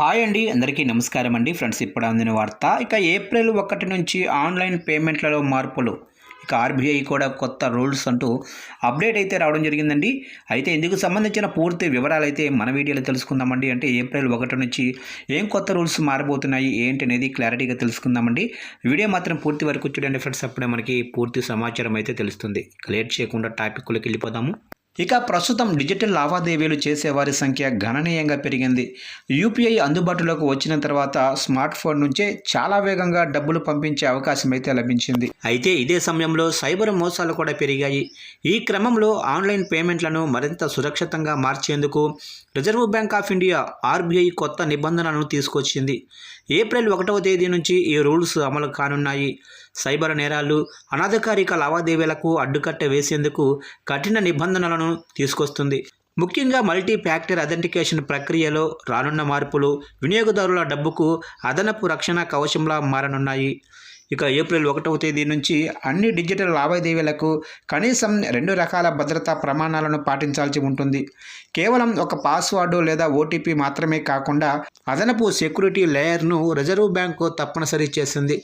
Hi అండి, అందరికీ నమస్కారం అండి. ఫ్రెండ్స్, ఇప్పుడు అందిన వార్త. ఇక ఏప్రిల్ 1 నుంచి ఆన్లైన్ పేమెంట్లలో మార్పులు. ఇక ఆర్బీఐ కూడా కొత్త రూల్స్ అంటూ అప్డేట్ అయితే రావడం జరిగిందండి. అయితే ఇందుకు సంబంధించిన పూర్తి వివరాలు అయితే మన వీడియోలో తెలుసుకుందామండి. అంటే ఏప్రిల్ 1 నుంచి ఏం కొత్త రూల్స్ మారబోతున్నాయి ఏంటి అనేది క్లారిటీగా తెలుసుకుందామండి. వీడియో మాత్రం పూర్తి వరకు చూడండి ఫ్రెండ్స్, అప్పుడే మనకి పూర్తి సమాచారం అయితే తెలుస్తుంది. లేట్ చేయకుండా టాపిక్లోకి వెళ్ళిపోదాము. ఇక ప్రస్తుతం డిజిటల్ లావాదేవీలు చేసేవారి సంఖ్య గణనీయంగా పెరిగింది. యూపీఐ అందుబాటులోకి వచ్చిన తర్వాత స్మార్ట్ ఫోన్ నుంచే చాలా వేగంగా డబ్బులు పంపించే అవకాశం అయితే లభించింది. అయితే ఇదే సమయంలో సైబర్ మోసాలు కూడా పెరిగాయి. ఈ క్రమంలో ఆన్లైన్ పేమెంట్లను మరింత సురక్షితంగా మార్చేందుకు reserve bank of India RBI కొత్త నిబంధనలను తీసుకొచ్చింది. ఏప్రిల్ 1వ తేదీ నుంచి ఈ రూల్స్ అమలు కానున్నాయి. సైబర్ నేరాలు, అనధికారిక లావాదేవీలకు అడ్డుకట్ట వేసేందుకు కఠిన నిబంధనలను తీసుకొస్తుంది. ముఖ్యంగా మల్టీ ఫ్యాక్టర్ అథెంటికేషన్ ప్రక్రియలో రానున్న మార్పులు వినియోగదారుల డబ్బుకు అదనపు రక్షణ కవచంలా మారనున్నాయి. ఇక ఏప్రిల్ 1వ తేదీ నుంచి అన్ని డిజిటల్ లావాదేవీలకు కనీసం 2 రకాల భద్రతా ప్రమాణాలను పాటించాల్సి ఉంటుంది. కేవలం ఒక పాస్వర్డ్ లేదా ఓటీపీ మాత్రమే కాకుండా అదనపు సెక్యూరిటీ లేయర్ను రిజర్వ్ బ్యాంకు తప్పనిసరి చేసింది.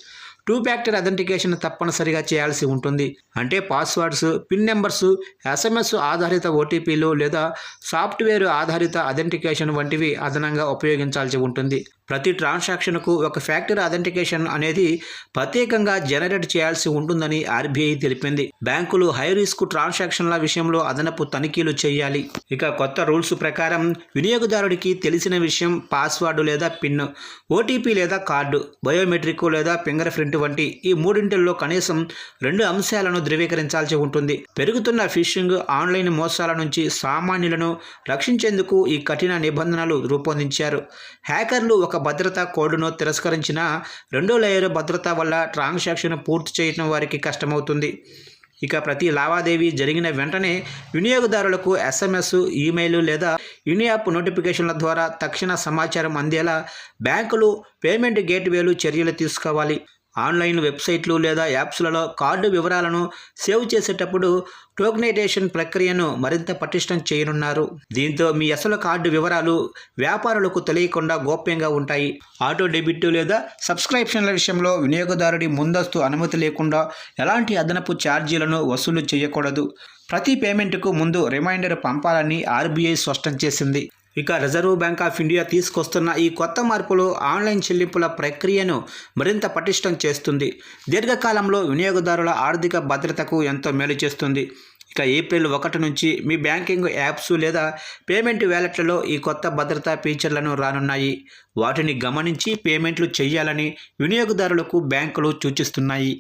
2 ఫ్యాక్టర్ అథెంటికేషన్ తప్పనిసరిగా చేయాల్సి ఉంటుంది. అంటే పాస్వర్డ్స్, పిన్ నెంబర్స్, ఎస్ఎంఎస్ ఆధారిత ఓటీపీలు లేదా సాఫ్ట్వేర్ ఆధారిత అథెంటికేషన్ వంటివి అదనంగా ఉపయోగించాల్సి ఉంటుంది. ప్రతి ట్రాన్సాక్షన్కు ఒక ఫ్యాక్టర్ అథెంటికేషన్ అనేది ప్రత్యేకంగా జనరేట్ చేయాల్సి ఉంటుందని ఆర్బీఐ తెలిపింది. బ్యాంకులు హై రిస్క్ ట్రాన్సాక్షన్ల విషయంలో అదనపు తనిఖీలు చేయాలి. ఇక కొత్త రూల్స్ ప్రకారం వినియోగదారుడికి తెలిసిన విషయం పాస్వర్డ్ లేదా పిన్, ఓటీపీ లేదా కార్డు, బయోమెట్రిక్ లేదా ఫింగర్ ప్రింట్ వంటి ఈ మూడింటిల్లో కనీసం 2 అంశాలను ధృవీకరించాల్సి ఉంటుంది. పెరుగుతున్న ఫిషింగ్, ఆన్లైన్ మోసాల నుంచి సామాన్యులను రక్షించేందుకు ఈ కఠిన నిబంధనలు రూపొందించారు. హ్యాకర్లు ఒక భద్రతా కోడ్ను తిరస్కరించిన 2వ లేయర్ భద్రత వల్ల ట్రాన్సాక్షన్ పూర్తి చేయడం వారికి కష్టమవుతుంది. ఇక ప్రతి లావాదేవీ జరిగిన వెంటనే వినియోగదారులకు ఎస్ఎంఎస్, ఈమెయిల్ లేదా ఇన్-యాప్ నోటిఫికేషన్ల ద్వారా తక్షణ సమాచారం అందేలా బ్యాంకులు, పేమెంట్ గేట్వేలు చర్యలు తీసుకోవాలి. ఆన్లైన్ వెబ్సైట్లు లేదా యాప్స్లలో కార్డు వివరాలను సేవ్ చేసేటప్పుడు టోకెనైజేషన్ ప్రక్రియను మరింత పటిష్టం చేయనున్నారు. దీంతో మీ అసలు కార్డు వివరాలు వ్యాపారులకు తెలియకుండా గోప్యంగా ఉంటాయి. ఆటో డెబిట్ లేదా సబ్స్క్రిప్షన్ల విషయంలో వినియోగదారుడి ముందస్తు అనుమతి లేకుండా ఎలాంటి అదనపు ఛార్జీలను వసూలు చేయకూడదు. ప్రతి పేమెంట్కు ముందు రిమైండర్ పంపాలని ఆర్బీఐ స్పష్టం చేసింది. ఇక రిజర్వ్ బ్యాంక్ ఆఫ్ ఇండియా తీసుకొస్తున్న ఈ కొత్త మార్పులు ఆన్లైన్ చెల్లింపుల ప్రక్రియను మరింత పటిష్టం చేస్తుంది. దీర్ఘకాలంలో వినియోగదారుల ఆర్థిక భద్రతకు ఎంతో మేలు చేస్తుంది. ఇక ఏప్రిల్ 1 నుంచి మీ బ్యాంకింగ్ యాప్స్ లేదా పేమెంట్ వ్యాలెట్లలో ఈ కొత్త భద్రతా ఫీచర్లను రానున్నాయి. వాటిని గమనించి పేమెంట్లు చేయాలని వినియోగదారులకు బ్యాంకులు సూచిస్తున్నాయి.